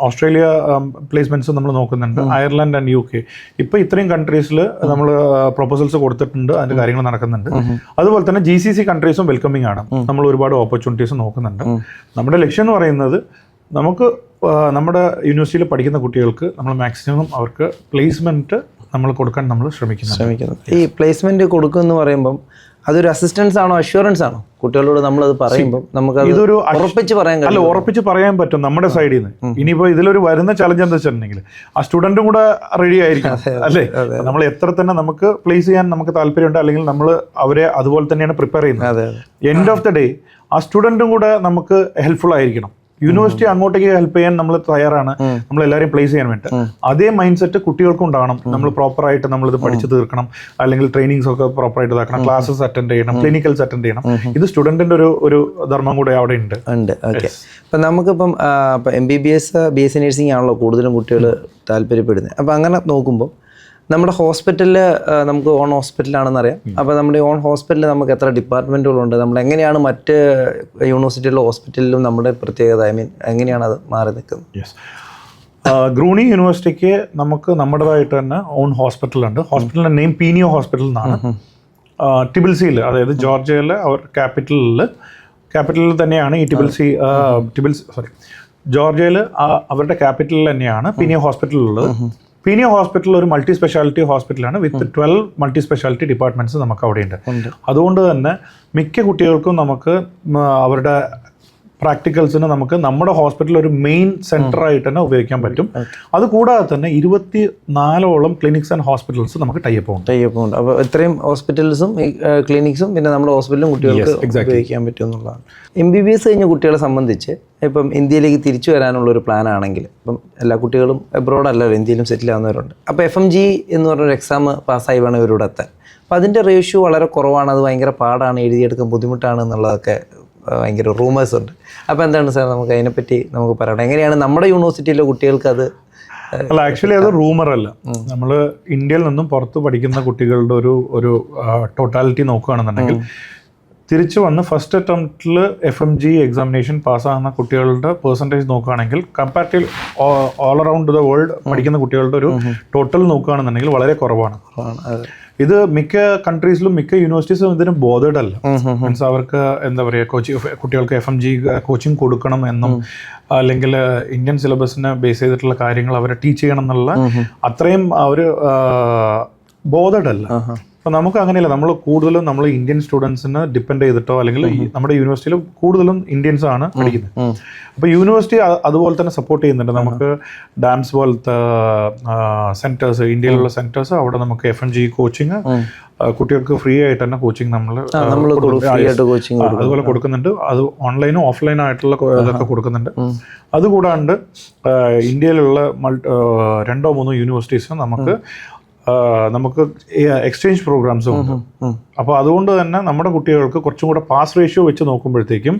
ഓസ്ട്രേലിയ പ്ലേസ്മെന്റ്സ് നമ്മൾ നോക്കുന്നുണ്ട്, അയർലൻഡ് ആൻഡ് UK. ഇപ്പോൾ ഇത്രയും കൺട്രീസിൽ നമ്മൾ പ്രൊപ്പോസൽസ് കൊടുത്തിട്ടുണ്ട്, അതിന്റെ കാര്യങ്ങൾ നടക്കുന്നുണ്ട്. അതുപോലെ തന്നെ GCC കൺട്രീസും വെൽക്കമിങ് ആണ്. നമ്മൾ ഒരുപാട് ഓപ്പർച്യൂണിറ്റീസ് നോക്കുന്നുണ്ട്. നമ്മുടെ ലക്ഷ്യം എന്ന് പറയുന്നത് നമുക്ക് നമ്മുടെ യൂണിവേഴ്സിറ്റിയിൽ പഠിക്കുന്ന കുട്ടികൾക്ക് നമ്മൾ മാക്സിമം അവർക്ക് പ്ലേസ്മെന്റ് നമ്മൾ കൊടുക്കാൻ നമ്മൾ ശ്രമിക്കുന്നു. ഈ പ്ലേസ്മെന്റ് കൊടുക്കുമെന്ന് പറയുമ്പം അതൊരു അസിസ്റ്റൻസ് ആണോ അഷ്യൂറൻസ് ആണോ? കുട്ടികളോട് നമ്മളത് പറയുമ്പോൾ നമുക്ക് ഇതൊരു ഉറപ്പിച്ച് പറയാൻ പറ്റും നമ്മുടെ സൈഡിൽ നിന്ന്. ഇനിയിപ്പോൾ ഇതിലൊരു വരുന്ന ചലഞ്ച് എന്താ വെച്ചിട്ടുണ്ടെങ്കിൽ ആ സ്റ്റുഡൻറ്റും കൂടെ റെഡി ആയിരിക്കും, അല്ലേ? നമ്മൾ എത്ര തന്നെ നമുക്ക് പ്ലേസ് ചെയ്യാൻ നമുക്ക് താല്പര്യമുണ്ട്, അല്ലെങ്കിൽ നമ്മൾ അവരെ അതുപോലെ തന്നെയാണ് പ്രിപ്പയർ ചെയ്യുന്നത്. എൻഡ് ഓഫ് ദ ഡേ ആ സ്റ്റുഡൻറ്റും കൂടെ നമുക്ക് ഹെൽപ്ഫുൾ ആയിരിക്കണം. യൂണിവേഴ്സിറ്റി അങ്ങോട്ടേക്ക് ഹെൽപ്പ് ചെയ്യാൻ നമ്മൾ തയ്യാറാണ്, നമ്മൾ എല്ലാവരെയും പ്ലേസ് ചെയ്യാൻ വേണ്ടി. അതേ മൈൻഡ് സെറ്റ് കുട്ടികൾക്കും ഉണ്ടാകണം. നമ്മൾ പ്രോപ്പറായിട്ട് നമ്മളിത് പഠിച്ചു തീർക്കണം, അല്ലെങ്കിൽ ട്രെയിനിങ്സ് ഒക്കെ പ്രോപ്പറായിട്ട് ഇതാക്കണം, ക്ലാസ്സസ് അറ്റൻഡ് ചെയ്യണം, ക്ലിനിക്കൽസ് അറ്റൻഡ് ചെയ്യണം. ഇത് സ്റ്റുഡൻറ്റിൻ്റെ ഒരു ധർമ്മം കൂടെ അവിടെ ഉണ്ട്. ഓക്കെ. അപ്പം നമുക്കിപ്പം MBBS BSc നഴ്സിംഗ് ആണല്ലോ കൂടുതലും കുട്ടികൾ താല്പര്യപ്പെടുന്നത്. അപ്പം അങ്ങനെ നോക്കുമ്പോൾ നമ്മുടെ ഹോസ്പിറ്റലിൽ നമുക്ക് ഓൺ ഹോസ്പിറ്റലാണെന്നറിയാം. അപ്പോൾ നമ്മുടെ ഓൺ ഹോസ്പിറ്റലിൽ നമുക്ക് എത്ര ഡിപ്പാർട്ട്മെൻറ്റുകളുണ്ട്, നമ്മൾ എങ്ങനെയാണ് മറ്റ് യൂണിവേഴ്സിറ്റിയിലെ ഹോസ്പിറ്റലിലും നമ്മുടെ പ്രത്യേകത, എങ്ങനെയാണ് അത് മാറി നിൽക്കുന്നത്? ഗ്രൂണി യൂണിവേഴ്സിറ്റിക്ക് നമുക്ക് നമ്മുടേതായിട്ട് തന്നെ ഓൺ ഹോസ്പിറ്റലുണ്ട്. ഹോസ്പിറ്റലിൻ്റെ നെയിം പീനിയോ ഹോസ്പിറ്റൽ എന്നാണ്. ടിബിൽസിയിൽ, അതായത് ജോർജിയയിലെ അവർ ക്യാപിറ്റലിൽ തന്നെയാണ് ഈ ജോർജിയയിൽ അവരുടെ ക്യാപിറ്റലിൽ തന്നെയാണ് പീനിയോ ഹോസ്പിറ്റൽ ഉള്ളത്. പീനിയോ ഹോസ്പിറ്റൽ ഒരു മൾട്ടി സ്പെഷ്യാലിറ്റി ഹോസ്പിറ്റലാണ് വിത്ത് 12 മൾട്ടി സ്പെഷ്യാലിറ്റി ഡിപ്പാർട്ട്മെന്റ്സ് നമുക്ക് അവിടെയുണ്ട്. അതുകൊണ്ട് തന്നെ മിക്ക കുട്ടികൾക്കും നമുക്ക് അവരുടെ പ്രാക്ടിക്കൽസിന് നമുക്ക് നമ്മുടെ ഹോസ്പിറ്റൽ ഒരു മെയിൻ സെന്റർ ആയിട്ട് തന്നെ ഉപയോഗിക്കാൻ പറ്റും. അതുകൂടാതെ തന്നെ 24ഓളം ക്ലിനിക്സ് ആൻഡ് ഹോസ്പിറ്റൽസ് നമുക്ക് ടൈപ്പ് ഉണ്ട്. അപ്പോൾ ഇത്രയും ഹോസ്പിറ്റൽസും ക്ലിനിക്സും പിന്നെ നമ്മുടെ ഹോസ്പിറ്റലും കുട്ടികൾക്ക് ഉപയോഗിക്കാൻ പറ്റും എന്നുള്ളതാണ്. MBBS കഴിഞ്ഞ കുട്ടികളെ സംബന്ധിച്ച് ഇപ്പം ഇന്ത്യയിലേക്ക് തിരിച്ചു വരാനുള്ളൊരു പ്ലാൻ ആണെങ്കിൽ, ഇപ്പം എല്ലാ കുട്ടികളും എബ്രോഡ് അല്ലല്ലോ, ഇന്ത്യയിലും സെറ്റിൽ ആവുന്നവരുണ്ട്. അപ്പോൾ FMG എന്ന് പറഞ്ഞൊരു എക്സാം പാസ്സായി വേണം ഇവരുടെ എത്താൻ. അപ്പോൾ അതിൻ്റെ റേഷ്യോ വളരെ കുറവാണ്, അത് ഭയങ്കര പാടാണ്, എഴുതിയെടുക്കാൻ ബുദ്ധിമുട്ടാണ് എന്നുള്ളതൊക്കെ ഭയങ്കര റൂമേഴ്സ് ഉണ്ട്. അപ്പോൾ എന്താണ് സാർ നമുക്ക് അതിനെപ്പറ്റി നമുക്ക് പറയണം, എങ്ങനെയാണ് നമ്മുടെ യൂണിവേഴ്സിറ്റിയിലെ കുട്ടികൾക്ക് അത്? അല്ല, ആക്ച്വലി അത് റൂമർ അല്ല. നമ്മൾ ഇന്ത്യയിൽ നിന്നും പുറത്ത് പഠിക്കുന്ന കുട്ടികളുടെ ഒരു ടോട്ടാലിറ്റി നോക്കുകയാണെന്നുണ്ടെങ്കിൽ തിരിച്ചു വന്ന് ഫസ്റ്റ് അറ്റംപ്റ്റിൽ FMG എക്സാമിനേഷൻ പാസ്സാകുന്ന കുട്ടികളുടെ പെർസെൻറ്റേജ് നോക്കുകയാണെങ്കിൽ comparative all around the world പഠിക്കുന്ന കുട്ടികളുടെ ഒരു ടോട്ടൽ നോക്കുകയാണെന്നുണ്ടെങ്കിൽ വളരെ കുറവാണ്. ഇത് മിക്ക കൺട്രീസിലും മിക്ക യൂണിവേഴ്സിറ്റീസും ഇതിന് ബോധേഡ് അല്ല. മീൻസ് അവർക്ക് എന്താ പറയുക കുട്ടികൾക്ക് FMG കോച്ചിങ് കൊടുക്കണം എന്നും അല്ലെങ്കിൽ ഇന്ത്യൻ സിലബസിനെ ബേസ് ചെയ്തിട്ടുള്ള കാര്യങ്ങൾ അവരെ ടീച്ച് ചെയ്യണം എന്നുള്ള അത്രയും അവർ ബോധേഡ് അല്ല. അപ്പോൾ നമുക്ക് അങ്ങനെയല്ല, നമ്മൾ കൂടുതലും നമ്മൾ ഇന്ത്യൻ സ്റ്റുഡൻസിനെ ഡിപ്പെൻഡ് ചെയ്തിട്ടോ അല്ലെങ്കിൽ നമ്മുടെ യൂണിവേഴ്സിറ്റിയിൽ കൂടുതലും ഇന്ത്യൻസ് ആണ് പഠിക്കുന്നത്. അപ്പോൾ യൂണിവേഴ്സിറ്റി അതുപോലെ തന്നെ സപ്പോർട്ട് ചെയ്യുന്നുണ്ട്. നമുക്ക് ഡാൻസ് പോലത്തെ സെൻറ്റേഴ്സ്, ഇന്ത്യയിലുള്ള സെൻറ്റേഴ്സ്, അവിടെ നമുക്ക് FMG കോച്ചിങ് കുട്ടികൾക്ക് ഫ്രീ ആയിട്ട് തന്നെ കോച്ചിങ് നമ്മൾ അതുപോലെ കൊടുക്കുന്നുണ്ട്. അത് ഓൺലൈനും ഓഫ്ലൈനും ആയിട്ടുള്ള ഇതൊക്കെ കൊടുക്കുന്നുണ്ട്. അതുകൂടാണ്ട് ഇന്ത്യയിലുള്ള 2-3 യൂണിവേഴ്സിറ്റീസും നമുക്ക് എക്സ്ചേഞ്ച് പ്രോഗ്രാംസും ഉണ്ട്. അപ്പോൾ അതുകൊണ്ട് തന്നെ നമ്മുടെ കുട്ടികൾക്ക് കുറച്ചും കൂടെ പാസ് റേഷ്യോ വെച്ച് നോക്കുമ്പോഴത്തേക്കും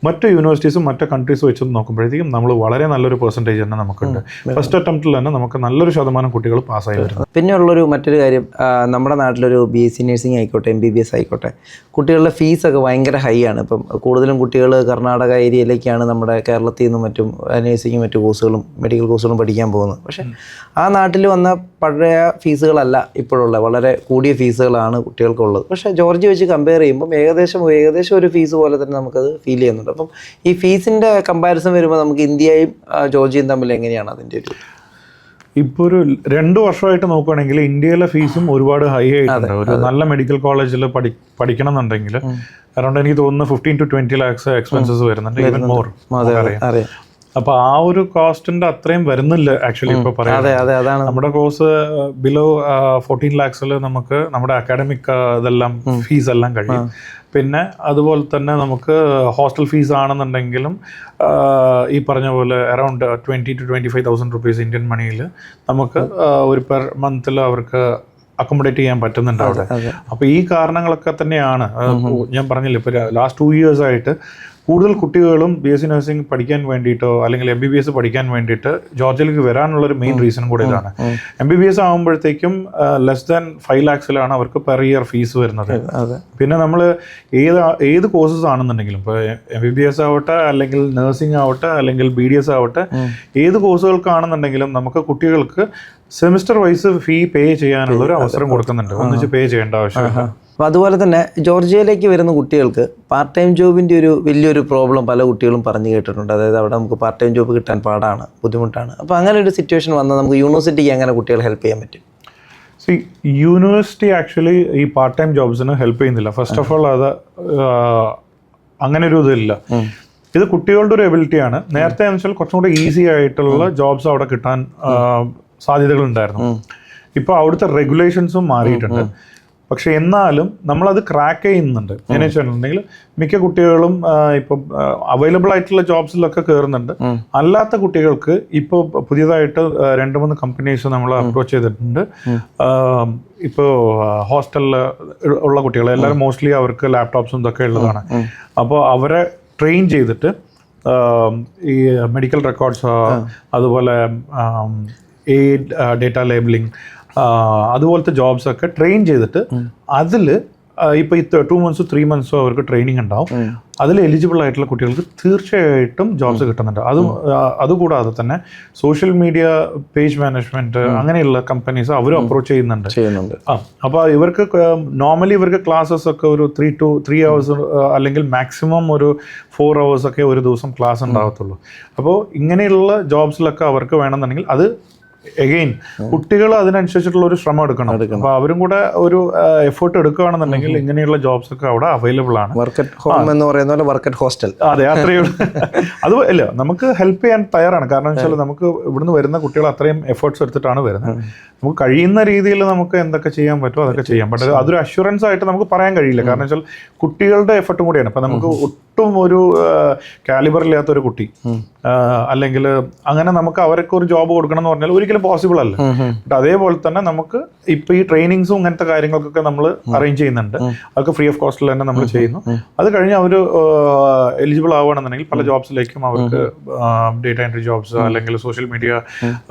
മറ്റ് യൂണിവേഴ്സിറ്റീസും മറ്റ് കൺട്രീസും വെച്ച് നോക്കുമ്പോഴത്തേക്കും നമ്മൾ വളരെ നല്ലൊരു പെർസെൻറ്റേജ് തന്നെ നമുക്കുണ്ട്. ഫസ്റ്റ് അറ്റംപ്റ്റിൽ തന്നെ നമുക്ക് നല്ലൊരു ശതമാനം കുട്ടികൾ പാസ്സായി വരുന്നത്. പിന്നെ ഉള്ളൊരു മറ്റൊരു കാര്യം, നമ്മുടെ നാട്ടിലൊരു BSc നഴ്സിംഗ് ആയിക്കോട്ടെ, MBBS ആയിക്കോട്ടെ, കുട്ടികളുടെ ഫീസൊക്കെ ഭയങ്കര ഹൈ ആണ്. ഇപ്പം കൂടുതലും കുട്ടികൾ കർണാടക ഏരിയയിലേക്കാണ് നമ്മുടെ കേരളത്തിൽ നിന്നും മറ്റും നഴ്സിംഗും മറ്റു കോഴ്സുകളും മെഡിക്കൽ കോഴ്സുകളും പഠിക്കാൻ പോകുന്നത്. പക്ഷേ ആ നാട്ടിൽ വന്ന പഴയ ഫീസുകളല്ല ഇപ്പോഴുള്ള, വളരെ കൂടിയ ഫീസുകളാണ് കുട്ടികൾക്കുള്ളത്. പക്ഷേ ജോർജിയ വെച്ച് കമ്പയർ ചെയ്യുമ്പം ഏകദേശം ഒരു ഫീസ് പോലെ തന്നെ നമുക്കത് ഫീൽ ചെയ്യുന്നുണ്ട്. അപ്പം ഈ ഫീസിൻ്റെ കമ്പാരിസൺ വരുമ്പോൾ നമുക്ക് ഇന്ത്യയും ജോർജിയയും തമ്മിൽ എങ്ങനെയാണ് അതിൻ്റെ ഒരു? ഇപ്പോൾ ഒരു 2 വർഷമായിട്ട് നോക്കുകയാണെങ്കിൽ ഇന്ത്യയിലെ ഫീസും ഒരുപാട് ഹൈ ആയിട്ടുണ്ട്. ഒരു നല്ല മെഡിക്കൽ കോളേജിൽ പഠിക്കണം എന്നുണ്ടെങ്കിൽ അറൗണ്ട് എനിക്ക് തോന്നുന്നു 15 to 20 lakhs എക്സ്പെൻസസ് വരുന്നുണ്ട്, ഈവൻ മോർ. അപ്പൊ ആ ഒരു കോസ്റ്റിന്റെ അത്രയും വരുന്നില്ല ആക്ച്വലി. ഇപ്പൊ പറയാം, നമ്മുടെ കോഴ്സ് ബിലോ 14 lakhs നമുക്ക് നമ്മുടെ അക്കാഡമിക് ഇതെല്ലാം ഫീസ് എല്ലാം കഴിയും. പിന്നെ അതുപോലെ തന്നെ നമുക്ക് ഹോസ്റ്റൽ ഫീസ് ആണെന്നുണ്ടെങ്കിലും ഈ പറഞ്ഞ പോലെ അറൗണ്ട് 20 to 25,000 rupees ഇന്ത്യൻ മണിയിൽ നമുക്ക് ഒരു പെർ മന്തിൽ അവർക്ക് അക്കോമഡേറ്റ് ചെയ്യാൻ പറ്റുന്നുണ്ട് അവിടെ. അപ്പോൾ ഈ കാരണങ്ങളൊക്കെ തന്നെയാണ് ഞാൻ പറഞ്ഞില്ല, ഇപ്പോൾ ലാസ്റ്റ് 2 years ആയിട്ട് കൂടുതൽ കുട്ടികളും BSc നഴ്സിംഗ് പഠിക്കാൻ വേണ്ടിയിട്ടോ അല്ലെങ്കിൽ MBBS പഠിക്കാൻ വേണ്ടിയിട്ട് ജോർജിയയിലേക്ക് വരാനുള്ളൊരു മെയിൻ റീസൺ കൂടെ ഇതാണ്. MBBS ആകുമ്പോഴത്തേക്കും ലെസ് ദാൻ 5 lakhs അവർക്ക് പെർ ഇയർ ഫീസ് വരുന്നത്. പിന്നെ നമ്മൾ ഏത് കോഴ്സസ് ആണെന്നുണ്ടെങ്കിലും, ഇപ്പോൾ MBBS ആവട്ടെ അല്ലെങ്കിൽ നഴ്സിംഗ് ആവട്ടെ അല്ലെങ്കിൽ BDS ആവട്ടെ, ഏത് കോഴ്സുകൾക്കാണെന്നുണ്ടെങ്കിലും നമുക്ക് കുട്ടികൾക്ക് സെമിസ്റ്റർ വൈസ് ഫീ പേ ചെയ്യാനുള്ള ഒരു അവസരം കൊടുക്കുന്നുണ്ട്, ഒന്നിച്ച് പേ ചെയ്യേണ്ട ആവശ്യമില്ല. അപ്പോൾ അതുപോലെ തന്നെ ജോർജിയയിലേക്ക് വരുന്ന കുട്ടികൾക്ക് പാർട്ട് ടൈം ജോബിൻ്റെ ഒരു വലിയൊരു പ്രോബ്ലം പല കുട്ടികളും പറഞ്ഞു കേട്ടിട്ടുണ്ട്. അതായത് അവിടെ നമുക്ക് പാർട്ട് ടൈം ജോബ് കിട്ടാൻ പാടാണ്, ബുദ്ധിമുട്ടാണ്. അപ്പോൾ അങ്ങനെ ഒരു സിറ്റുവേഷൻ വന്നാൽ നമുക്ക് യൂണിവേഴ്സിറ്റിക്ക് അങ്ങനെ കുട്ടികളെ ഹെൽപ്പ് ചെയ്യാൻ പറ്റും? യൂണിവേഴ്സിറ്റി ആക്ച്വലി ഈ പാർട്ട് ടൈം ജോബ്സിന് ഹെൽപ്പ് ചെയ്യുന്നില്ല. ഫസ്റ്റ് ഓഫ് ഓൾ അത് അങ്ങനെ ഒരു ഇതില്ല. ഇത് കുട്ടികളുടെ ഒരു എബിലിറ്റിയാണ്. നേരത്തെ എന്ന് വെച്ചാൽ കുറച്ചും കൂടെ ഈസി ആയിട്ടുള്ള ജോബ്സ് അവിടെ കിട്ടാൻ സാധ്യതകളുണ്ടായിരുന്നു. ഇപ്പോൾ അവിടുത്തെ റെഗുലേഷൻസും മാറിയിട്ടുണ്ട്. പക്ഷെ എന്നാലും നമ്മളത് ക്രാക്ക് ചെയ്യുന്നുണ്ട്. എന്നു വെച്ചിട്ടുണ്ടെങ്കിൽ മിക്ക കുട്ടികളും ഇപ്പം അവൈലബിൾ ആയിട്ടുള്ള ജോബ്സിലൊക്കെ കയറുന്നുണ്ട്. അല്ലാത്ത കുട്ടികൾക്ക് ഇപ്പോൾ പുതിയതായിട്ട് 2-3 കമ്പനീസ് നമ്മൾ അപ്രോച്ച് ചെയ്തിട്ടുണ്ട്. ഇപ്പോൾ ഹോസ്റ്റലിൽ ഉള്ള കുട്ടികൾ എല്ലാവരും മോസ്റ്റ്ലി അവർക്ക് ലാപ്ടോപ്സും ഇതൊക്കെ ഉള്ളതാണ്. അപ്പോൾ അവരെ ട്രെയിൻ ചെയ്തിട്ട് ഈ മെഡിക്കൽ റെക്കോർഡ്സ്, അതുപോലെ ഡേറ്റ ലേബിളിംഗ്, അതുപോലത്തെ ജോബ്സ് ഒക്കെ ട്രെയിൻ ചെയ്തിട്ട് അതിൽ ഇപ്പോൾ ഈ 2 months 3 months അവർക്ക് ട്രെയിനിങ് ഉണ്ടാവും. അതിൽ എലിജിബിൾ ആയിട്ടുള്ള കുട്ടികൾക്ക് തീർച്ചയായിട്ടും ജോബ്സ് കിട്ടുന്നുണ്ട്. അതുകൂടാതെ തന്നെ സോഷ്യൽ മീഡിയ പേജ് മാനേജ്മെന്റ് അങ്ങനെയുള്ള കമ്പനീസ് അവരും അപ്രോച്ച് ചെയ്യുന്നുണ്ട്. അപ്പോൾ ഇവർക്ക് നോർമലി ഇവർക്ക് ക്ലാസ്സസ് ഒക്കെ ഒരു 3 hours അല്ലെങ്കിൽ മാക്സിമം ഒരു 4 hours ഒക്കെ ഒരു ദിവസം ക്ലാസ് ഉണ്ടാകത്തുള്ളൂ. അപ്പോൾ ഇങ്ങനെയുള്ള ജോബ്സിലൊക്കെ അവർക്ക് വേണമെന്നുണ്ടെങ്കിൽ അത് എഗെയിൻ കുട്ടികൾ അതിനനുസരിച്ചിട്ടുള്ള ഒരു ശ്രമം എടുക്കണം. അപ്പോൾ അവരും കൂടെ ഒരു എഫേർട്ട് എടുക്കുകയാണെന്നുണ്ടെങ്കിൽ ഇങ്ങനെയുള്ള ജോബ്സ് ഒക്കെ അവിടെ അവൈലബിൾ ആണ്. വർക്ക് അറ്റ് ഹോം എന്ന് പറയുന്ന പോലെ വർക്ക് അറ്റ് ഹോസ്റ്റൽ. അതെ, അത്രയേ ഉള്ളൂ. അത് അല്ല, നമുക്ക് ഹെൽപ്പ് ചെയ്യാൻ തയ്യാറാണ്. കാരണം വെച്ചാൽ നമുക്ക് ഇവിടുന്ന് വരുന്ന കുട്ടികൾ അത്രയും എഫേർട്സ് എടുത്തിട്ടാണ് വരുന്നത്. നമുക്ക് കഴിയുന്ന രീതിയിൽ നമുക്ക് എന്തൊക്കെ ചെയ്യാൻ പറ്റുമോ അതൊക്കെ ചെയ്യാം. പക്ഷേ അതൊരു അഷ്വറൻസ് ആയിട്ട് നമുക്ക് പറയാൻ കഴിയില്ല. കാരണം വെച്ചാൽ കുട്ടികളുടെ എഫർട്ടും കൂടിയാണ്. ഇപ്പം നമുക്ക് ഒട്ടും ഒരു കാലിബർ ഇല്ലാത്തൊരു കുട്ടി അല്ലെങ്കിൽ അങ്ങനെ നമുക്ക് അവർക്ക് ഒരു ജോബ് കൊടുക്കണം എന്ന് പറഞ്ഞാൽ ഒരിക്കലും പോസിബിൾ അല്ല. ബട്ട് അതേപോലെ തന്നെ നമുക്ക് ഇപ്പോൾ ഈ ട്രെയിനിങ്സും ഇങ്ങനത്തെ കാര്യങ്ങൾക്കൊക്കെ നമ്മൾ അറേഞ്ച് ചെയ്യുന്നുണ്ട്. അതൊക്കെ ഫ്രീ ഓഫ് കോസ്റ്റിൽ തന്നെ നമ്മൾ ചെയ്യുന്നു. അത് കഴിഞ്ഞ് അവർ എലിജിബിൾ ആവുകയാണെന്നുണ്ടെങ്കിൽ പല ജോബ്സിലേക്കും അവർക്ക് ഡേറ്റ എൻട്രി ജോബ്സ് അല്ലെങ്കിൽ സോഷ്യൽ മീഡിയ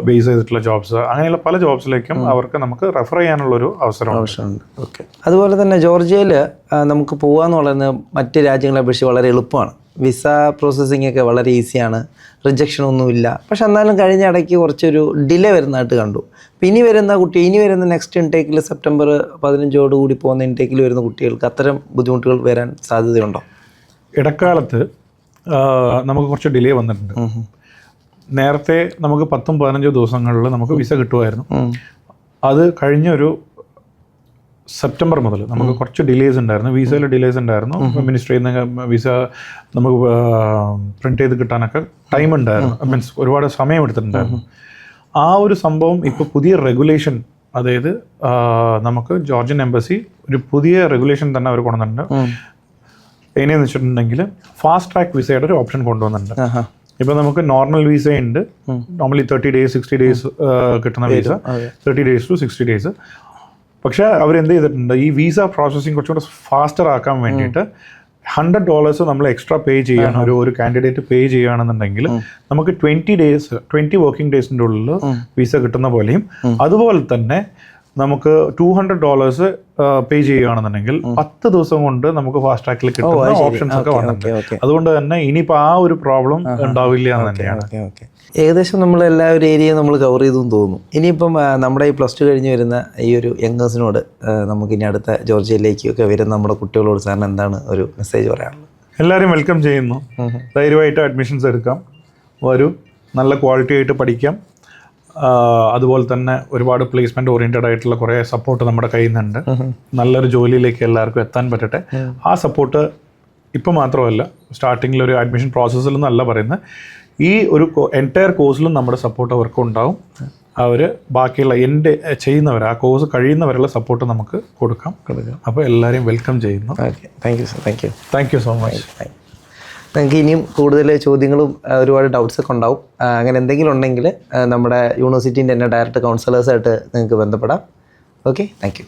ബേസ് ചെയ്തിട്ടുള്ള ജോബ്സ് അങ്ങനെയുള്ള പല ജോബ്സിലേക്കും അവർക്ക് നമുക്ക് റെഫർ ചെയ്യാനുള്ളൊരു അവസരമുണ്ട്. ഓക്കെ. അതുപോലെ തന്നെ ജോർജിയയിൽ നമുക്ക് പോകാമെന്ന് പറയുന്നത് മറ്റ് രാജ്യങ്ങളെ അപേക്ഷിച്ച് വളരെ എളുപ്പമാണ്. വിസ പ്രോസസ്സിംഗ് ഒക്കെ വളരെ ഈസിയാണ്, റിജക്ഷനൊന്നുമില്ല. പക്ഷെ എന്നാലും കഴിഞ്ഞ ഇടയ്ക്ക് കുറച്ചൊരു ഡിലേ വരുന്നതായിട്ട് കണ്ടു. അപ്പോൾ ഇനി വരുന്ന നെക്സ്റ്റ് ഇൻടേക്കിൽ സെപ്റ്റംബർ 15 കൂടി പോകുന്ന ഇൻടേക്കിൽ വരുന്ന കുട്ടികൾക്ക് അത്തരം ബുദ്ധിമുട്ടുകൾ വരാൻ സാധ്യതയുണ്ടോ? ഇടക്കാലത്ത് നമുക്ക് കുറച്ച് ഡിലേ വന്നിട്ടുണ്ട്. നേരത്തെ നമുക്ക് 10-15 ദിവസങ്ങളിൽ നമുക്ക് വിസ കിട്ടുമായിരുന്നു. അത് കഴിഞ്ഞൊരു സെപ്റ്റംബർ മുതൽ നമുക്ക് കുറച്ച് ഡിലേസ് ഉണ്ടായിരുന്നു, വിസയിൽ ഡിലേസ് ഉണ്ടായിരുന്നു. മിനിസ്ട്രിയിൽ നിന്ന് വിസ നമുക്ക് പ്രിൻ്റ് ചെയ്ത് കിട്ടാനൊക്കെ ടൈം ഉണ്ടായിരുന്നു, മീൻസ് ഒരുപാട് സമയം എടുത്തിട്ടുണ്ടായിരുന്നു. ആ ഒരു സംഭവം ഇപ്പോൾ പുതിയ റെഗുലേഷൻ, അതായത് നമുക്ക് ജോർജിയൻ എംബസി ഒരു പുതിയ റെഗുലേഷൻ തന്നെ അവർ കൊണ്ടുവന്നിട്ടുണ്ട്. എങ്ങനെയെന്ന് വെച്ചിട്ടുണ്ടെങ്കിൽ ഫാസ്റ്റ് ട്രാക്ക് വിസയുടെ ഒരു ഓപ്ഷൻ കൊണ്ടുവന്നിട്ടുണ്ട്. ഇപ്പോൾ നമുക്ക് നോർമൽ വിസ ഉണ്ട്, നോർമലി 30 days 60 days കിട്ടുന്ന വിസ, 30 days to 60 days. പക്ഷേ അവരെന്ത് ചെയ്തിട്ടുണ്ട്, ഈ വിസ പ്രോസസ്സിങ് കുറച്ചുകൂടെ ഫാസ്റ്റർ ആക്കാൻ വേണ്ടിയിട്ട് $100 നമ്മൾ എക്സ്ട്രാ പേ ചെയ്യണം. ഒരു കാൻഡിഡേറ്റ് പേ ചെയ്യുകയാണെന്നുണ്ടെങ്കിൽ നമുക്ക് 20 വർക്കിംഗ് ഡേയ്സിൻ്റെ ഉള്ളിൽ വിസ കിട്ടുന്ന പോലെയും, അതുപോലെ തന്നെ നമുക്ക് $200 പേ ചെയ്യുകയാണെന്നുണ്ടെങ്കിൽ 10 ദിവസം കൊണ്ട് നമുക്ക് ഫാസ്റ്റ് ട്രാക്കിൽ കിട്ടുന്ന ഓപ്ഷൻസ് ഒക്കെ വന്നിട്ടുണ്ട്. അതുകൊണ്ട് തന്നെ ഇനിയിപ്പോൾ ആ ഒരു പ്രോബ്ലം ഉണ്ടാവില്ല എന്ന് തന്നെയാണ്. ഏകദേശം നമ്മൾ എല്ലാ ഒരു ഏരിയയും നമ്മൾ കവർ ചെയ്തെന്ന് തോന്നുന്നു. ഇനിയിപ്പം നമ്മുടെ ഈ +2 കഴിഞ്ഞ് വരുന്ന ഈ ഒരു യങ്ങേഴ്സിനോട് നമുക്കിനി അടുത്ത ജോർജിയയിലേക്കൊക്കെ വരുന്ന നമ്മുടെ കുട്ടികളോട് സാറിന് എന്താണ് ഒരു മെസ്സേജ് പറയാനുള്ളത്? എല്ലാവരും വെൽക്കം ചെയ്യുന്നു. ധൈര്യമായിട്ട് അഡ്മിഷൻസ് എടുക്കാം, വരൂ, നല്ല ക്വാളിറ്റി ആയിട്ട് പഠിക്കാം. അതുപോലെ തന്നെ ഒരുപാട് പ്ലേസ്മെൻറ്റ് ഓറിയൻറ്റഡ് ആയിട്ടുള്ള കുറേ സപ്പോർട്ട് നമ്മുടെ കയ്യിൽ നിന്നുണ്ട്. നല്ലൊരു ജോലിയിലേക്ക് എല്ലാവർക്കും എത്താൻ പറ്റട്ടെ. ആ സപ്പോർട്ട് ഇപ്പം മാത്രമല്ല, സ്റ്റാർട്ടിങ്ങിൽ ഒരു അഡ്മിഷൻ പ്രോസസ്സിൽ നിന്നല്ല പറയുന്നത്, ഈ ഒരു എൻറ്റയർ കോഴ്സിലും നമ്മുടെ സപ്പോർട്ട് അവർക്ക് ഉണ്ടാവും. അവർ ബാക്കിയുള്ള ചെയ്യുന്നവർ, ആ കോഴ്സ് കഴിയുന്നവരുള്ള സപ്പോർട്ട് നമുക്ക് കൊടുക്കാം. അപ്പോൾ എല്ലാവരെയും വെൽക്കം ചെയ്യുന്നു. Thank you sir. Thank you so much. നിങ്ങൾക്ക് ഇനിയും കൂടുതൽ ചോദ്യങ്ങളും ഒരുപാട് ഡൗട്ട്സൊക്കെ ഉണ്ടാവും. അങ്ങനെ എന്തെങ്കിലും ഉണ്ടെങ്കിൽ നമ്മുടെ യൂണിവേഴ്സിറ്റീൻ്റെ തന്നെ ഡയറക്റ്റ് കൗൺസിലേഴ്സായിട്ട് നിങ്ങൾക്ക് ബന്ധപ്പെടാം. Okay, thank you.